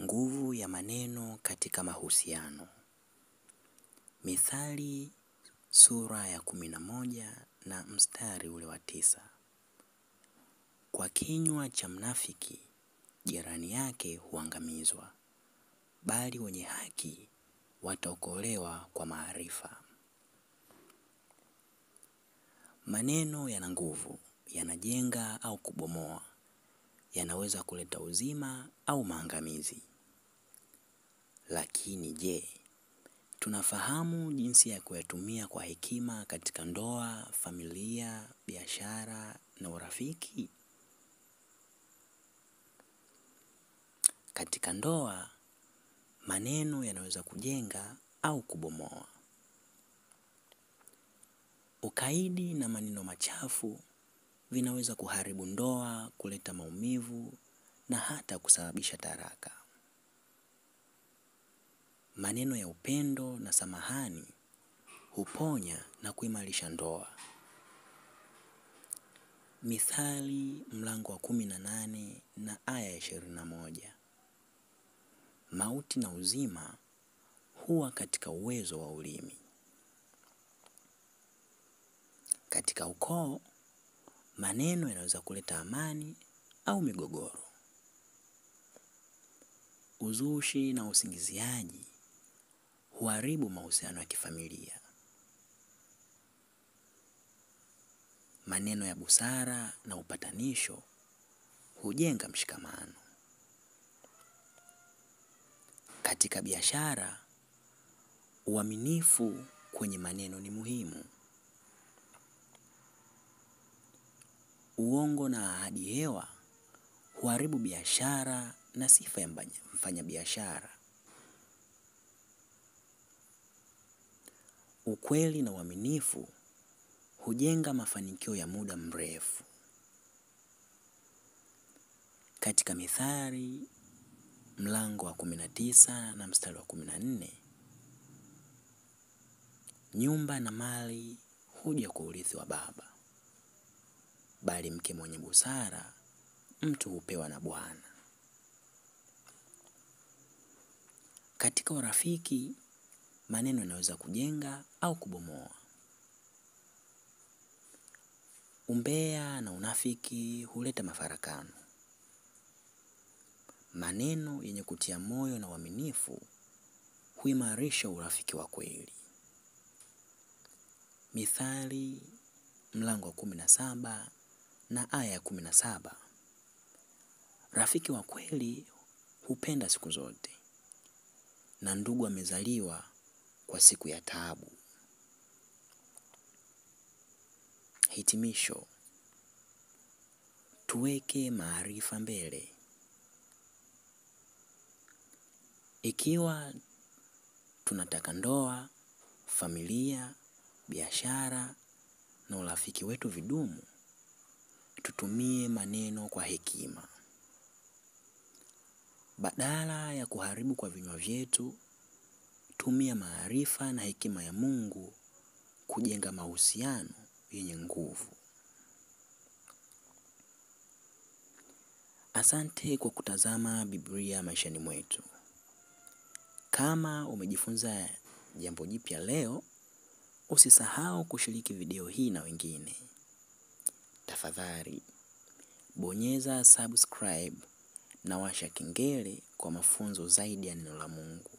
Nguvu ya maneno katika mahusiano. Mithali sura ya 11 na mstari ule wa 9. Kwa kinywa cha mnafiki, jirani yake huangamizwa, bali wenye haki wataokolewa kwa maarifa. Maneno yana nguvu, yanajenga au kubomoa, yanaweza kuleta uzima au maangamizi. Lakini je, tunafahamu jinsi ya kuyatumia kwa hekima katika ndoa, familia, biashara na urafiki? Katika ndoa, maneno yanaweza kujenga au kubomoa. Ukaidi na maneno machafu vinaweza kuharibu ndoa, kuleta maumivu na hata kusababisha talaka. Maneno ya upendo na samahani huponya na kuimarisha ndoa. Mithali mlango wa 18 na aya ya 21. Mauti na uzima huwa katika uwezo wa ulimi. Katika ukoo, maneno yanaweza kuleta amani au migogoro. Uzushi na usingiziaji huharibu mahusiano ya kifamilia. Maneno ya busara na upatanisho hujenga mshikamano. Katika biashara, uaminifu kwenye maneno ni muhimu. Uongo na ahadi hewa huharibu biashara na sifa ya mfanyabiashara. Ukweli na uaminifu hujenga mafanikio ya muda mrefu. Katika Mithali mlango wa 19 na mstari wa 14, nyumba na mali huja kwa urithi wa baba, bali mke mwenye busara mtu hupewa na Bwana. Katika urafiki, maneno yanaweza kujenga au kubomoa. Umbea na unafiki huleta mafarakano. Maneno yenye kutia moyo na uaminifu huimarisha urafiki wa kweli. Mithali mlango wa 17 na aya ya 17. Rafiki wa kweli hupenda siku zote, na ndugu amezaliwa kwa siku ya taabu. Hitimisho. Tuweke maarifa mbele. Ikiwa tunataka ndoa, familia, biashara na urafiki wetu vidumu, tutumie maneno kwa hekima. Badala ya kuharibu kwa vinywa vyetu, tumia maarifa na hekima ya Mungu kujenga mahusiano yenye nguvu. Asante kwa kutazama Biblia maishani mwetu. Kama umejifunza jambo jipya leo, usisahau kushiriki video hii na wengine. Tafadhali, bonyeza subscribe na washa kengele kwa mafunzo zaidi ya neno la Mungu.